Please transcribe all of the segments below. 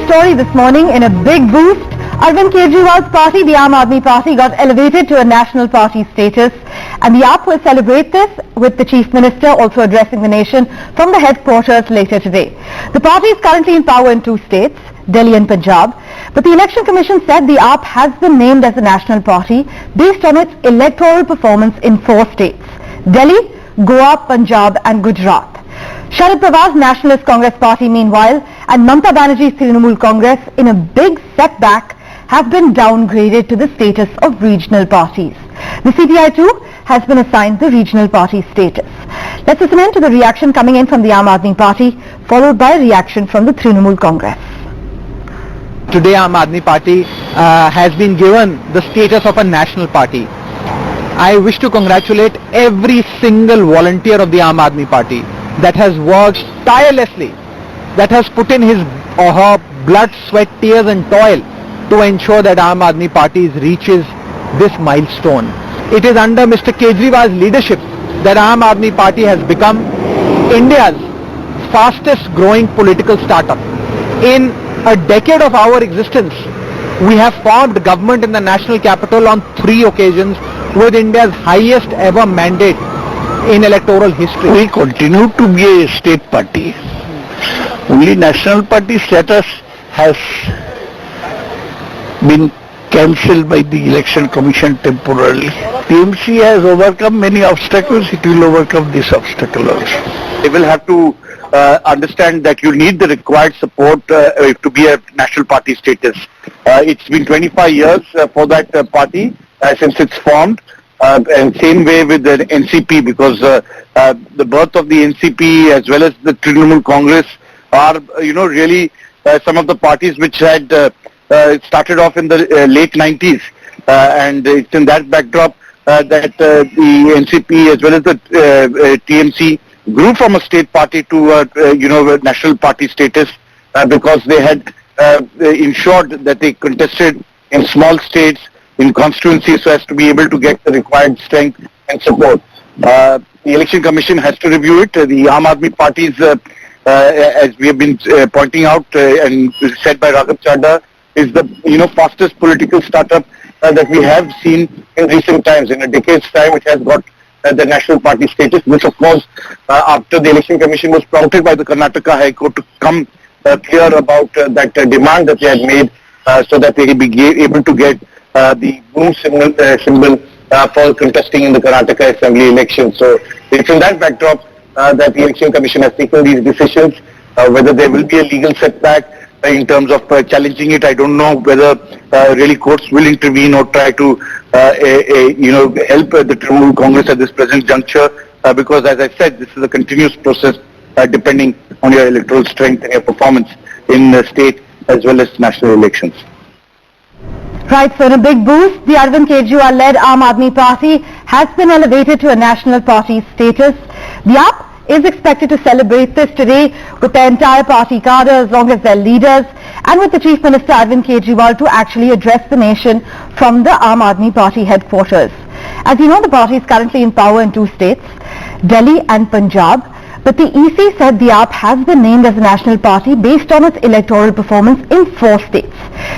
story this morning in a big boost. Arvind Kejriwal's party, the Aam Aadmi Party, got elevated to a national party status, and the AAP will celebrate this with the Chief Minister also addressing the nation from the headquarters later today. The party is currently in power in two states, Delhi and Punjab, but the Election Commission said the AAP has been named as a national party based on its electoral performance in four states, Delhi, Goa, Punjab and Gujarat. Sharad Pawar's Nationalist Congress Party, meanwhile, and Mamata Banerjee's Trinamool Congress, in a big setback, have been downgraded to the status of regional parties. The CPI too has been assigned the regional party status. Let's listen in to the reaction coming in from the Aam Aadmi Party, followed by a reaction from the Trinamool Congress. Today Aam Aadmi Party has been given the status of a national party. I wish to congratulate every single volunteer of the Aam Aadmi Party that has worked tirelessly, that has put in his or her blood, sweat, tears and toil to ensure that Aam Aadmi Party reaches this milestone. It is under Mr. Kejriwal's leadership that Aam Aadmi Party has become India's fastest growing political startup. In a decade of our existence, we have formed government in the national capital on 3 occasions with India's highest ever mandate in electoral history. We continue to be a state party. Only national party status has been cancelled by the Election Commission temporarily. TMC has overcome many obstacles, it will overcome this obstacle also. They will have to understand that you need the required support to be a national party status. It's been 25 years for that party since it's formed. And same way with the NCP, because the birth of the NCP as well as the Trinamool Congress are, really some of the parties which had started off in the late 90s, and it's in that backdrop that the NCP as well as the TMC grew from a state party to a national party status because they had ensured that they contested in small states, in constituencies, so as to be able to get the required strength and support. The Election Commission has to review it. The Aam Aadmi Party's, as we have been pointing out and said by Raghav Chadha, is the fastest political startup that we have seen in recent times. In a decade's time, it has got the national party status. This, of course, after the Election Commission was prompted by the Karnataka High Court to come clear about that demand that they had made, so that they will be able to get the boom symbol for contesting in the Karnataka Assembly election. So it's in that backdrop that the Election Commission has taken these decisions. Whether there will be a legal setback in terms of challenging it, I don't know. Whether really courts will intervene or try to help the Trinamool Congress at this present juncture, because as I said, this is a continuous process depending on your electoral strength and your performance in the state as well as national elections. Right, so in a big boost, the Arvind Kejriwal-led Aam Aadmi Party has been elevated to a national party status. The AAP is expected to celebrate this today with the entire party cadre as long as their leaders, and with the Chief Minister Arvind Kejriwal to actually address the nation from the Aam Aadmi Party headquarters. As you know, the party is currently in power in 2 states, Delhi and Punjab. But the EC said the AAP has been named as a national party based on its electoral performance in 4 states.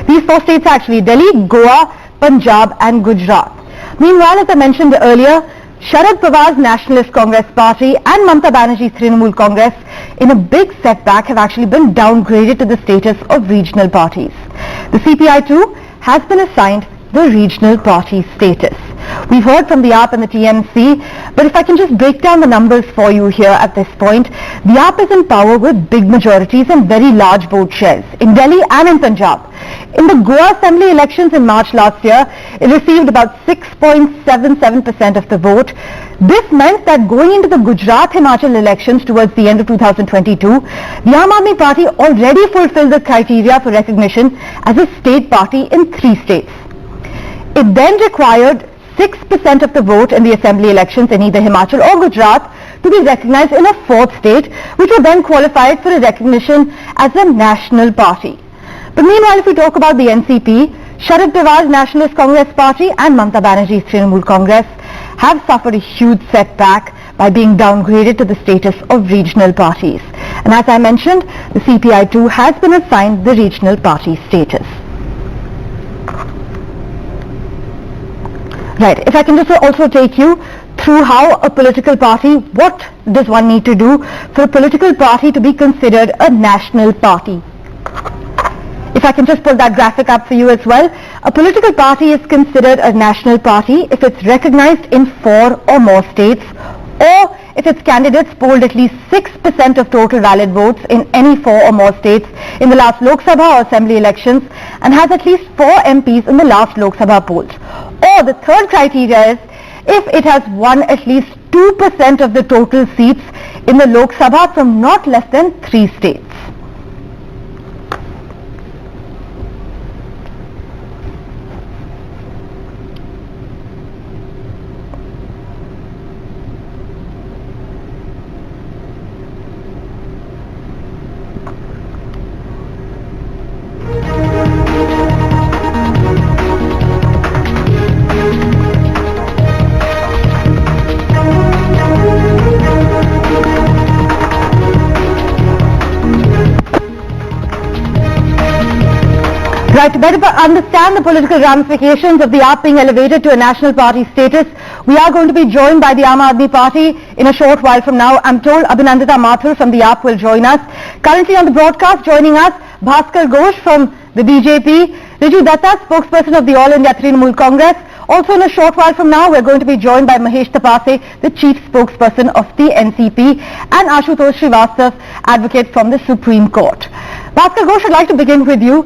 These 4 states are actually Delhi, Goa, Punjab and Gujarat. Meanwhile, as I mentioned earlier, Sharad Pawar's Nationalist Congress Party and Mamata Banerjee's Trinamool Congress, in a big setback, have actually been downgraded to the status of regional parties. The CPI too has been assigned the regional party status. We've heard from the AAP and the TMC, but if I can just break down the numbers for you here at this point, the AAP is in power with big majorities and very large vote shares in Delhi and in Punjab. In the Goa Assembly elections in March last year, it received about 6.77% of the vote. This meant that going into the Gujarat-Himachal elections towards the end of 2022, the Aam Aadmi Party already fulfilled the criteria for recognition as a state party in 3 states. It then required 6% of the vote in the assembly elections in either Himachal or Gujarat to be recognized in a 4th state, which were then qualified for a recognition as a national party. But meanwhile, if we talk about the NCP, Sharad Pawar's Nationalist Congress Party and Mamata Banerjee's Trinamool Congress have suffered a huge setback by being downgraded to the status of regional parties. And as I mentioned, the CPI too has been assigned the regional party status. Right, if I can just also take you through how a political party, what does one need to do for a political party to be considered a national party? If I can just put that graphic up for you as well. A political party is considered a national party if it's recognized in 4 or more states, or if its candidates polled at least 6% of total valid votes in any 4 or more states in the last Lok Sabha or Assembly elections and has at least 4 MPs in the last Lok Sabha polls. Or the third criteria is if it has won at least 2% of the total seats in the Lok Sabha from not less than 3 states. Right, to better understand the political ramifications of the AAP being elevated to a national party status, we are going to be joined by the Aam Aadmi Party in a short while from now. I'm told Abhinandita Mathur from the AAP will join us. Currently on the broadcast joining us, Bhaskar Ghosh from the BJP, Riju Datta, spokesperson of the All India Trinamool Congress. Also in a short while from now, we're going to be joined by Mahesh Tapase, the chief spokesperson of the NCP, and Ashutosh Srivastav, advocate from the Supreme Court. Bhaskar Ghosh, I'd like to begin with you.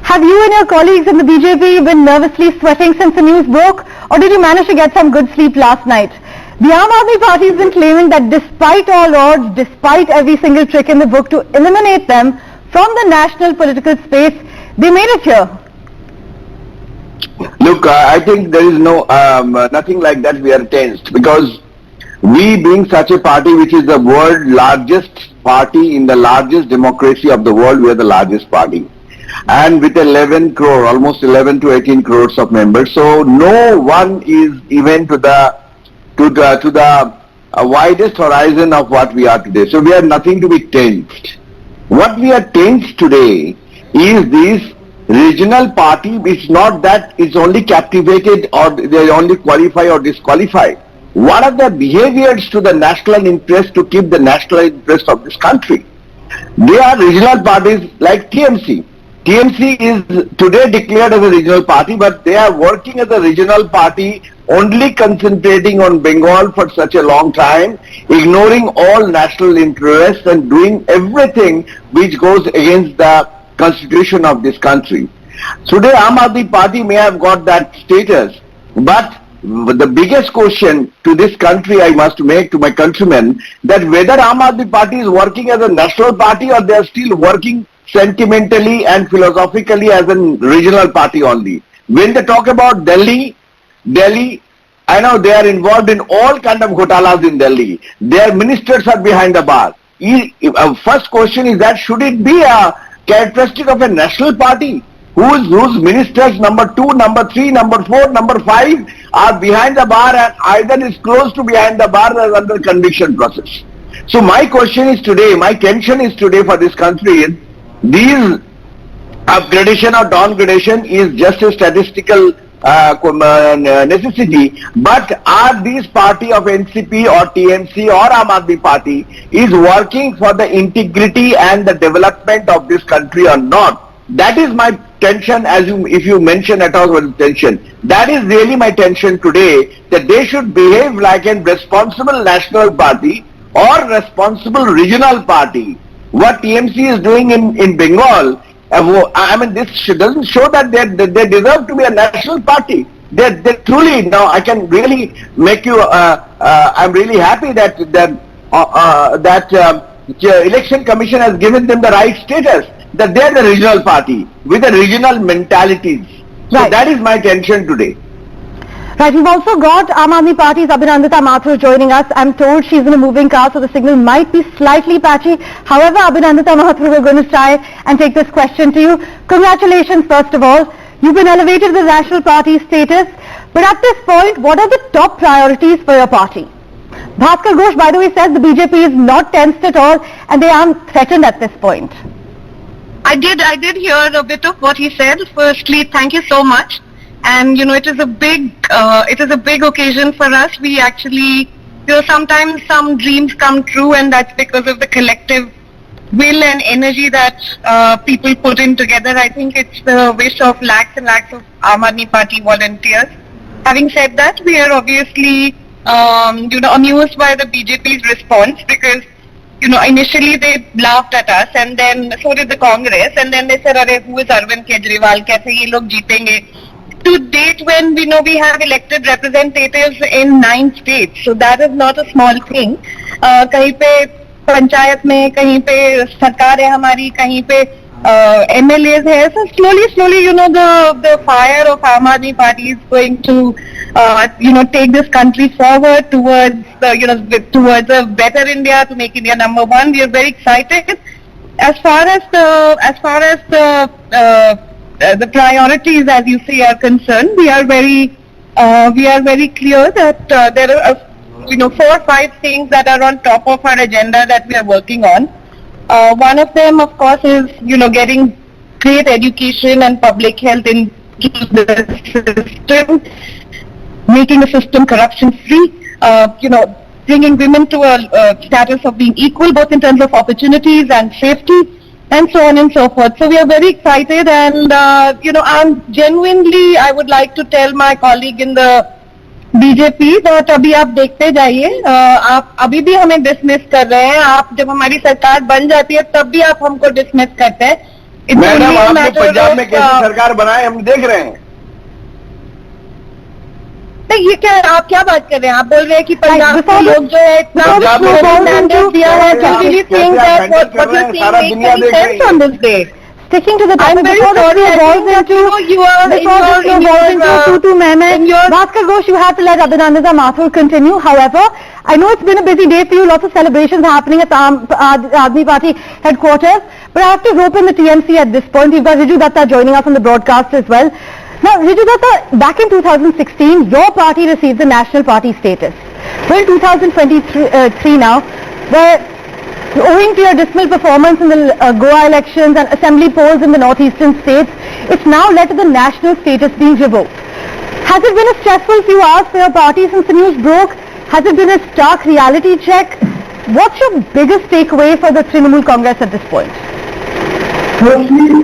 Have you and your colleagues in the BJP been nervously sweating since the news broke, or did you manage to get some good sleep last night? The Aam Aadmi Party has been claiming that despite all odds, despite every single trick in the book to eliminate them from the national political space, they made it here. Look, I think there is nothing like that we are tensed, because we being such a party which is the world's largest party in the largest democracy of the world, we are the largest party. And with 11 crore, almost 11 to 18 crores of members, so no one is even to the widest horizon of what we are today. So we have nothing to be tensed. What we are tensed today is this regional party, which not that it's only captivated or they only qualify or disqualify. What are the behaviors to the national interest to keep the national interest of this country? They are regional parties like TMC. TMC is today declared as a regional party, but they are working as a regional party only concentrating on Bengal for such a long time, ignoring all national interests and doing everything which goes against the constitution of this country. Today Aam Aadmi Party may have got that status, but the biggest question to this country I must make to my countrymen, that whether Aam Aadmi Party is working as a national party or they are still working sentimentally and philosophically as a regional party only. When they talk about Delhi, I know they are involved in all kind of ghotalas in Delhi. Their ministers are behind the bar. First question is that should it be a characteristic of a national party whose ministers number 2, number 3, number 4, number 5 are behind the bar and either is close to behind the bar or under conviction process. So my question is today, my tension is today for this country is, these upgradation or downgradation is just a statistical necessity, but are these party of NCP or TMC or Aam Aadmi Party is working for the integrity and the development of this country or not? That is my tension, if you mention at all what tension. That is really my tension today, that they should behave like a responsible national party or responsible regional party. What TMC is doing in Bengal, I mean, this doesn't show that they deserve to be a national party. They truly, now I can really make you, I'm really happy that election commission has given them the right status, that they are the regional party with the regional mentalities. So right. That is my tension today. Right, we've also got Aam Aadmi Party's Abhinandita Mathur joining us. I'm told she's in a moving car, so the signal might be slightly patchy. However, Abhinandita Mathur, we're going to try and take this question to you. Congratulations, first of all. You've been elevated to the national party status. But at this point, what are the top priorities for your party? Bhaskar Ghosh, by the way, says the BJP is not tensed at all and they aren't threatened at this point. I did hear a bit of what he said. Firstly, thank you so much. And it is a big occasion for us. We actually, sometimes some dreams come true, and that's because of the collective will and energy that people put in together. I think it's the wish of lakhs and lakhs of Aam Aadmi Party volunteers. Having said that, we are obviously, amused by the BJP's response, because initially they laughed at us, and then so did the Congress, and then they said, "Arey, who is Arvind Kejriwal? Kaise ye log jeetenge?" To date, when we know we have elected representatives in 9 states, so that is not a small thing. कहीं पे पंचायत में, कहीं पे सरकार है हमारी, कहीं पे MLAs है. So slowly, the fire of Aam Aadmi Party is going to, take this country forward towards towards a better India, to make India number one. We are very excited. As far as the priorities, as you say, are concerned, we are very clear that there are 4 or 5 things that are on top of our agenda that we are working on. One of them, of course, is getting great education and public health into the system, making the system corruption free, bringing women to a status of being equal, both in terms of opportunities and safety, and so on and so forth. So we are very excited, and I'm genuinely, I would like to tell my colleague in the BJP that अभी आप देखते जाइए, आप अभी भी हमें dismiss कर रहे हैं. आप जब हमारी सरकार बन जाती है तब भी आप हमको डिसमिस करते हैं. मैडम, आपने पंजाब में कैसी सरकार बनाए हम देख रहे हैं. ये क्या, आप क्या बात कर रहे हैं? आप बोल रहे हैं कि पंजाब के लोग जो है इतना स्टैंडर्ड दिया है. सारा दुनिया देख रही है. Sticking to the topic, before we evolve into Bhaskar Ghosh, you have to let Abhinandan Mathur continue. However, I know it's been a busy day for you, lots of celebrations happening at Aam Aadmi Party headquarters, but I have to rope in the TMC at this point. We've got Riju Datta joining us on the broadcast as well. Now, Riju Datta, back in 2016, your party received the national party status. We're in 2023 now, where owing to your dismal performance in the Goa elections and assembly polls in the northeastern states, it's now led to the national status being revoked. Has it been a stressful few hours for your party since the news broke? Has it been a stark reality check? What's your biggest takeaway for the Trinamool Congress at this point? Firstly,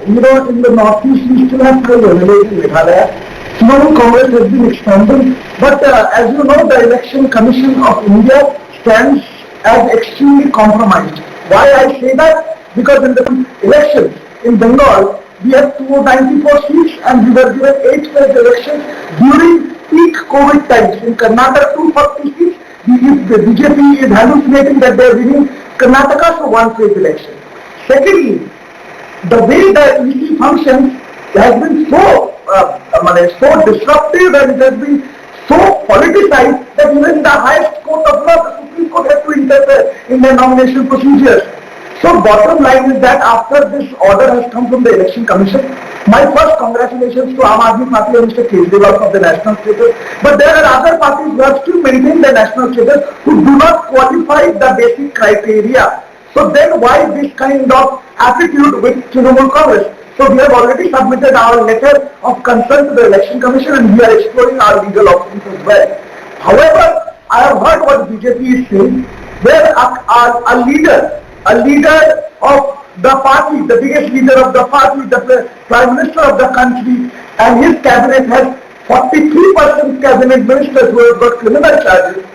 in the northeast we still have 12 MLAs in Meghalaya. Trinamool Congress has been expanded, but as you know, the Election Commission of India stands as extremely compromised. Why I say that? Because in the elections in Bengal, we had 294 seats and we were given 8 phase elections during peak COVID times. In Karnataka, 240 seats. The BJP is hallucinating that they are winning Karnataka for 1 phase election. Secondly, the way the EC functions has been so disruptive, and it has been so politicized that even the highest court of law, the Supreme Court, has to interfere in their nomination procedures. So bottom line is that after this order has come from the Election Commission, my first congratulations to Aam Aadmi Party and Mr. Kejriwal for the national status. But there are other parties who have still maintained the national status who do not qualify the basic criteria. So then why this kind of attitude with Trinamool Congress? So we have already submitted our letter of concern to the Election Commission and we are exploring our legal options as well. However, I have heard what BJP is saying, where a leader of the party, the biggest leader of the party, the Prime Minister of the country, and his cabinet has 43% cabinet ministers who have got criminal charges,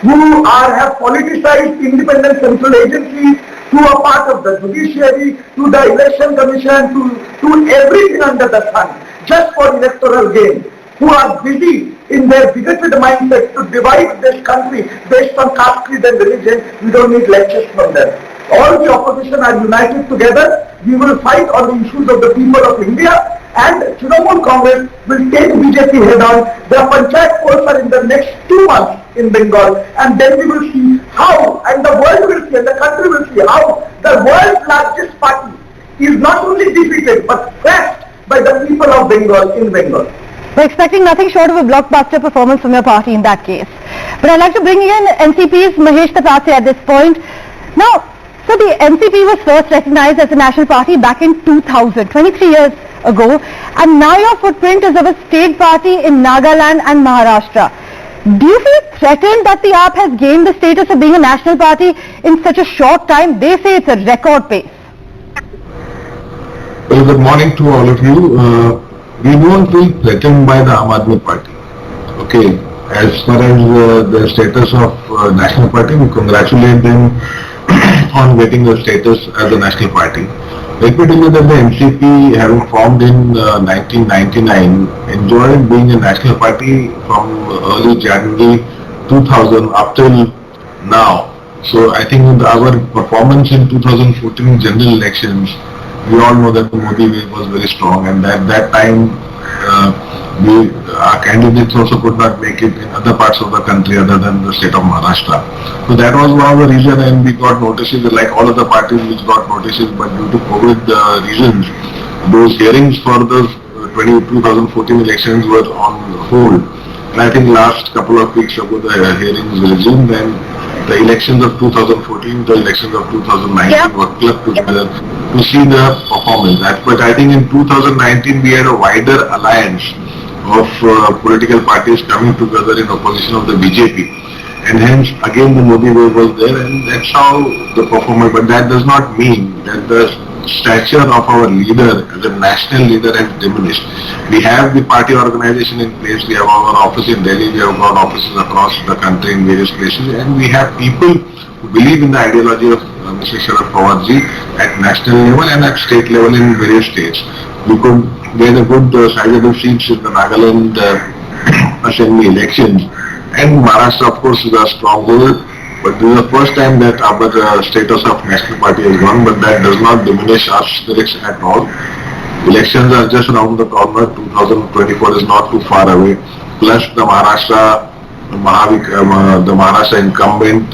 who have politicized independent central agencies, to a part of the judiciary, to the election commission, to everything under the sun, just for electoral gain, who are busy in their bigoted mindset to divide this country based on caste, creed and religion. We don't need lectures from them. All the opposition are united together. We will fight on the issues of the people of India, and Trinamool Congress will take BJP head on. The panchayat polls are in the next 2 months in Bengal, and then we will see how, and the world will see, and the country will see how the world's largest party is not only defeated but thrashed by the people of Bengal in Bengal. We're expecting nothing short of a blockbuster performance from your party in that case. But I'd like to bring in NCP's Mahesh Tapase at this point. Now, so the NCP was first recognized as a national party back in 2000, 23 years ago, and now your footprint is of a state party in Nagaland and Maharashtra. Do you feel threatened that the AAP has gained the status of being a national party in such a short time? They say it's a record pace. Well, good morning to all of you. We don't feel threatened by the Aam Aadmi Party. Okay, as far as the status of national party, we congratulate them on getting the status as a national party. Let me tell you that the NCP, having formed in 1999, enjoyed being a national party from early January 2000 up till now. So I think our performance in 2014 general elections, we all know that the Modi wave was very strong, and at that time our candidates also could not make it in other parts of the country other than the state of Maharashtra. So that was one of the reasons, and we got notices like all other parties which got notices, but due to COVID reasons, those hearings for the 2014 elections were on hold. And I think last couple of weeks ago the hearings resumed, and the elections of 2014, the elections of 2019 were clubbed together to see the performance. But I think in 2019 we had a wider alliance of political parties coming together in opposition of the BJP, and hence again the Modi wave was there, and that's how the performance. But that does not mean that the stature of our leader as a national leader has diminished. We have the party organization in place, we have our office in Delhi, we have got offices across the country in various places, and we have people who believe in the ideology of Mr. Sharad Pawarji at national level and at state level in various states. We could get a good sizable seats in the Nagaland assembly elections, and Maharashtra of course is a stronghold. But this is the first time that our status of national party has gone, but that does not diminish our spirits at all. Elections are just around the corner, 2024 is not too far away. Plus the Maharashtra incumbent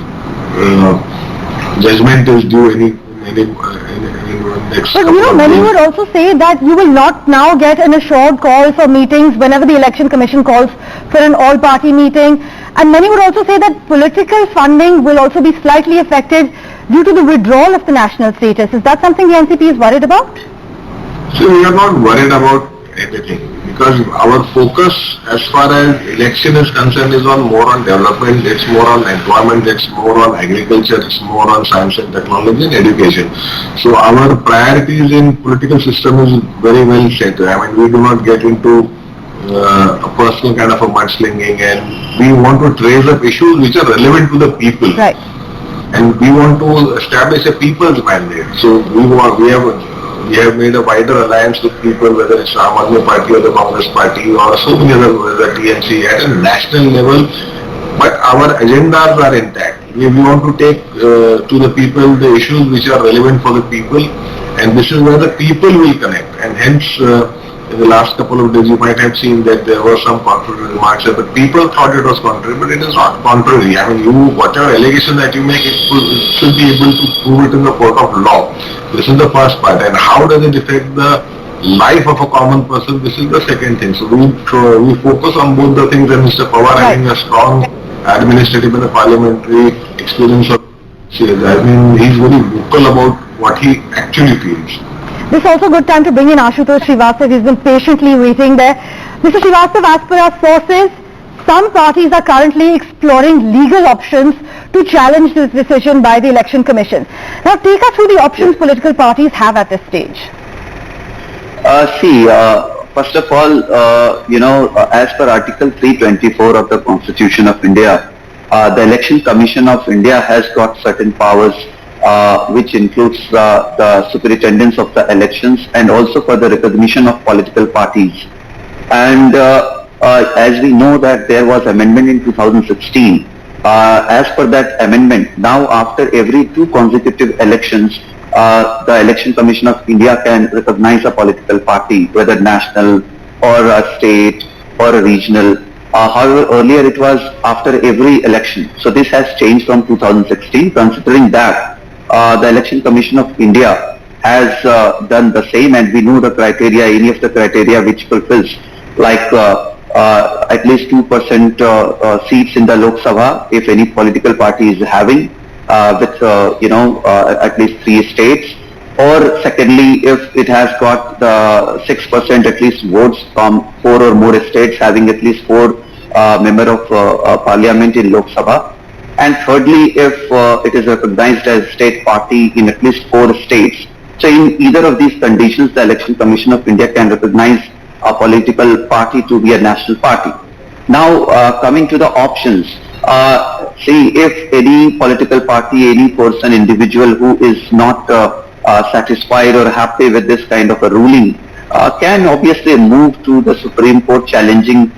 judgment is due in next But you know, many would also say that you will not now get an assured call for meetings whenever the Election Commission calls for an all-party meeting. And many would also say that political funding will also be slightly affected due to the withdrawal of the national status. Is that something the NCP is worried about? So we are not worried about anything, because our focus as far as election is concerned is more on development, it's more on employment, it's more on agriculture, it's more on science and technology and education. So our priorities in political system is very well set. I mean, we do not get into a personal kind of a mudslinging, and we want to raise up issues which are relevant to the people. Right. And we want to establish a people's mandate. So we have made a wider alliance with people, whether it's Aam Aadmi Party or the Congress Party or so many other, the TNC at a national level. But our agendas are intact. We want to take to the people the issues which are relevant for the people, and this is where the people will connect. And hence, in the last couple of days, you might have seen that there were some contrary remarks that the people thought it was contrary, but it is not contrary. I mean, whatever allegation that you make, it should be able to prove it in the court of law. This is the first part. And how does it affect the life of a common person? This is the second thing. So we focus on both the things, and Mr. Pawar having a strong administrative and parliamentary experience of years. I mean, he's very vocal about what he actually feels. This is also a good time to bring in Ashutosh Srivastava. He's been patiently waiting there. Mr. Srivastava, as per our sources, some parties are currently exploring legal options to challenge this decision by the Election Commission. Now, take us through the options political parties have at this stage. First of all, as per Article 324 of the Constitution of India, the Election Commission of India has got certain powers which includes the superintendence of the elections and also for the recognition of political parties. And as we know that there was amendment in 2016, as per that amendment, now after every 2 consecutive elections, the Election Commission of India can recognize a political party, whether national or a state or a regional. However, earlier it was after every election. So this has changed from 2016. Considering that, the Election Commission of India has done the same, and we know the criteria, any of the criteria which fulfills, like at least 2% seats in the Lok Sabha, if any political party is having, with at least 3 states. Or secondly, if it has got the 6% at least votes from 4 or more states having at least 4 member of parliament in Lok Sabha. And thirdly, if it is recognized as state party in at least 4 states. So in either of these conditions, the Election Commission of India can recognize a political party to be a national party. Now, coming to the options, see, if any political party, any person, individual who is not satisfied or happy with this kind of a ruling can obviously move to the Supreme Court challenging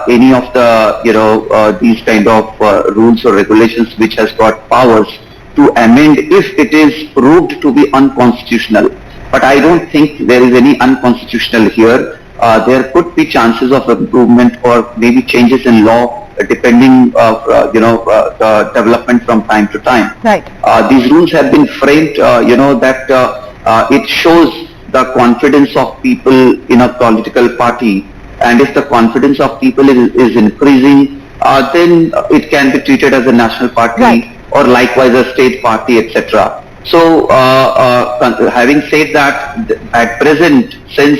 any of the these kind of rules or regulations which has got powers to amend if it is proved to be unconstitutional. But I don't think there is any unconstitutional here. There could be chances of improvement or maybe changes in law depending the development from time to time. Right. These rules have been framed, that it shows the confidence of people in a political party, and if the confidence of people is increasing, then it can be treated as a national party, right, or likewise a state party, etc. So, having said that, at present, since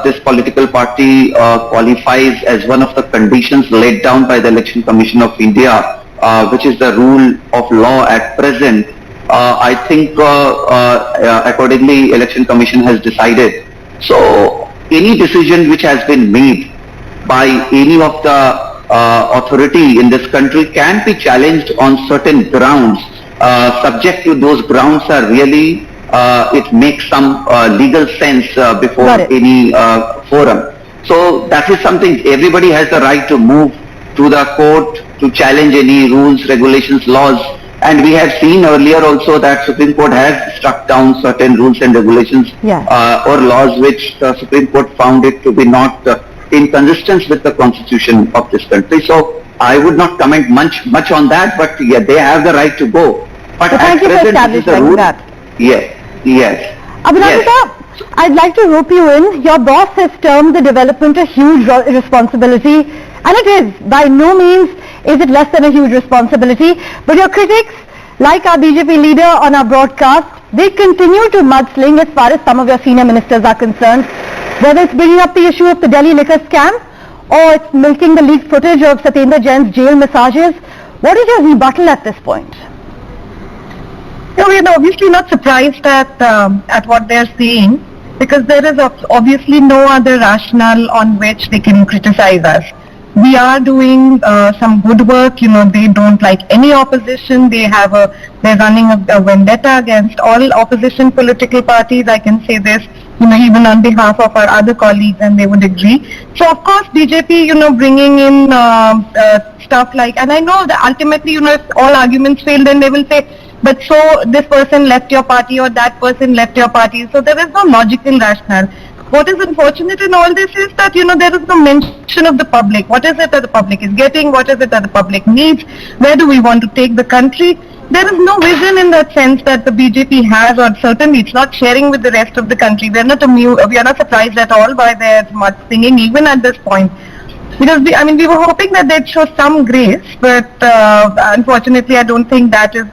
this political party qualifies as one of the conditions laid down by the Election Commission of India, which is the rule of law at present, I think accordingly Election Commission has decided. So any decision which has been made by any of the authority in this country can be challenged on certain grounds, subject to those grounds are really it makes some legal sense before any forum. So that is something everybody has the right to move to the court to challenge any rules, regulations, laws. And we have seen earlier also that Supreme Court has struck down certain rules and regulations or laws which the Supreme Court found it to be not in consistence with the constitution of this country. So I would not comment much on that, but yeah, they have the right to go. But thank you for establishing that. Yes. Abhinandan, yes. I'd like to rope you in. Your boss has termed the development a huge responsibility, and it is. By no means is it less than a huge responsibility. But your critics, like our BJP leader on our broadcast, they continue to mudsling as far as some of your senior ministers are concerned. Whether it's bringing up the issue of the Delhi liquor scam, or it's milking the leaked footage of Satyendra Jain's jail massages, what is your rebuttal at this point? No, we are obviously not surprised at what they are saying, because there is obviously no other rationale on which they can criticize us. We are doing some good work. They don't like any opposition. They're running a vendetta against all opposition political parties. I can say this, even on behalf of our other colleagues, and they would agree. So of course BJP, bringing in stuff like, and I know that ultimately, if all arguments fail, then they will say, but so this person left your party or that person left your party. So there is no logical rationale. What is unfortunate in all this is that, there is no mention of the public. What is it that the public is getting? What is it that the public needs? Where do we want to take the country? There is no vision in that sense that the BJP has, or certainly it's not sharing with the rest of the country. We are not surprised at all by their mudslinging even at this point. Because we were hoping that they'd show some grace, but unfortunately I don't think that is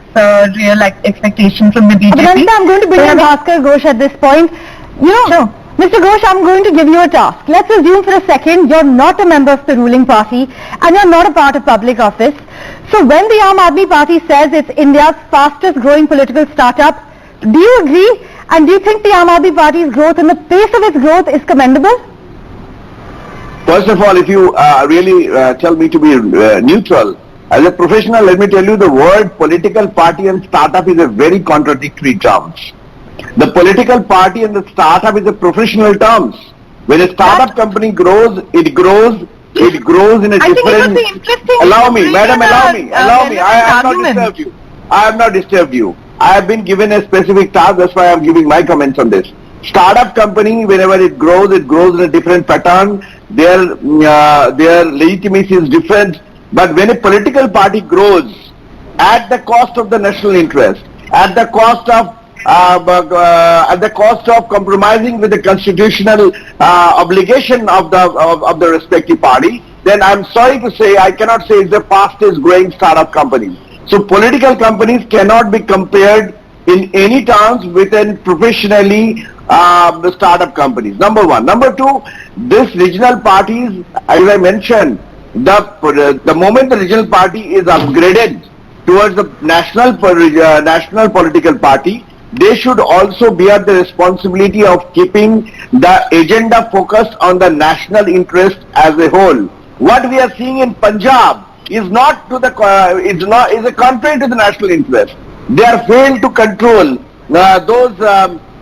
real expectation from the BJP. Abhinandan, I'm going to bring in Bhaskar Ghosh at this point. Sure. Mr. Ghosh, I'm going to give you a task. Let's assume for a second you're not a member of the ruling party and you're not a part of public office. So when the Aam Aadmi Party says it's India's fastest growing political startup, do you agree? And do you think the Aam Aadmi Party's growth and the pace of its growth is commendable? First of all, if you really tell me to be neutral, as a professional, let me tell you the word political party and startup is a very contradictory terms. The political party and the startup is a professional terms. When a startup company grows, it grows in a different... Allow me, madam, allow me. I have not disturbed you. I have been given a specific task, that's why I am giving my comments on this. Startup company, whenever it grows in a different pattern. Their legitimacy is different. But when a political party grows at the cost of the national interest, at the cost of at the cost of compromising with the constitutional obligation of the respective party, then I'm sorry to say I cannot say it's the fastest growing startup company. So political companies cannot be compared in any terms with professionally the startup companies. Number one. Number two, this regional parties, as I mentioned, the moment the regional party is upgraded towards the national political party, they should also bear the responsibility of keeping the agenda focused on the national interest as a whole. What we are seeing in Punjab is not to the is a contrary to the national interest. They are failed to control those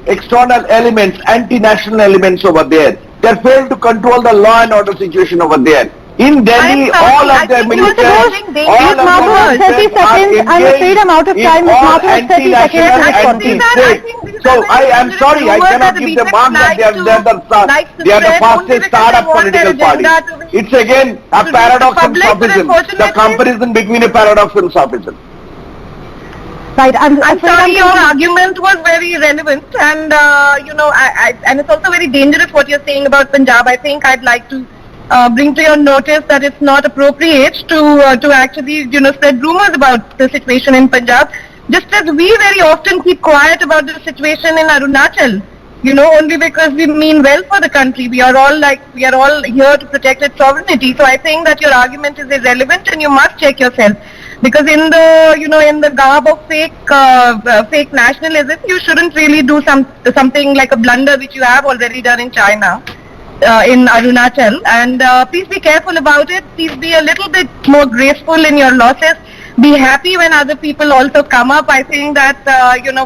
external elements, anti-national elements over there. They are failed to control the law and order situation over there. In Delhi, all of their ministers, all of them 30 seconds. I'm afraid I'm out of time. Ms. Mathur, 30 seconds. So I am sorry, I cannot give the mark that they are the fastest startup political party. It's again a paradox and sophism. The comparison between a paradox and sophism. Right, I'm sorry, your argument was very relevant, and and it's also very dangerous what you're saying about Punjab. I think I'd like to bring to your notice that it's not appropriate to actually spread rumors about the situation in Punjab. Just as we very often keep quiet about the situation in Arunachal, only because we mean well for the country. We are all here to protect its sovereignty. So I think that your argument is irrelevant, and you must check yourself. Because in the garb of fake nationalism, you shouldn't really do something like a blunder which you have already done in China, in Arunachal. And please be careful about it. Please be a little bit more graceful in your losses. Be happy when other people also come up. I think that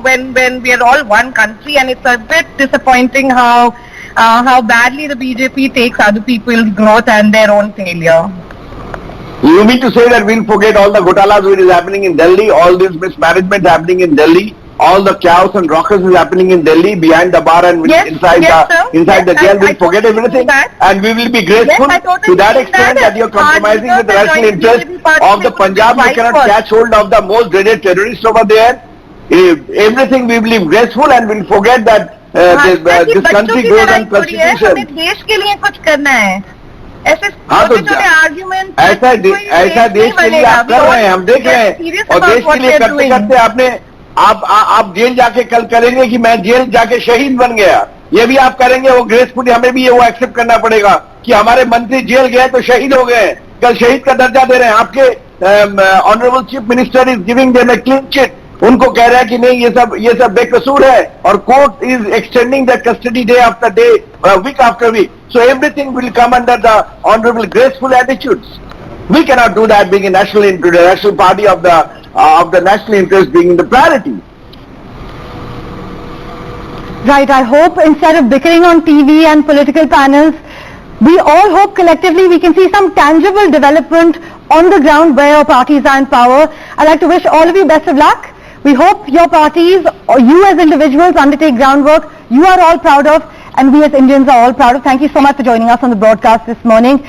when we are all one country, and it's a bit disappointing how badly the BJP takes other people's growth and their own failure. You mean to say that we'll forget all the ghotalas which is happening in Delhi, all this mismanagement happening in Delhi, all the chaos and ruckus is happening in Delhi behind the bar and inside the jail? We'll forget everything, and we will be grateful to that extent that you're compromising with the national interest of the Punjab. We cannot catch hold of the most dreaded terrorists over there. Everything we will be graceful, and we'll forget that this country goes on constitution. हाँ तो ऐसा देश के लिए आप कर रहे हैं, हम देख रहे हैं, और देश के लिए करते करते आप जेल जाके कल करेंगे कि मैं जेल जाके शहीद बन गया, ये भी आप करेंगे, वो ग्रेसफुली हमें भी ये वो एक्सेप्ट करना पड़ेगा कि हमारे मंत्री जेल गए तो शहीद हो गए, कल शहीद का दर्जा दे रहे हैं। आपके honourable chief minister is giving them a clean chit, उनको कह रहा है कि नहीं ये सब बेकसूर है, और court is extending the custody day after day, week after week. So everything will come under the honorable graceful attitudes. We cannot do that, being a national party of the national interest being the priority. Right, I hope instead of bickering on TV and political panels, we all hope collectively we can see some tangible development on the ground where our parties are in power. I'd like to wish all of you best of luck. We hope your parties, or you as individuals, undertake groundwork you are all proud of, and we as Indians are all proud of. Thank you so much for joining us on the broadcast this morning.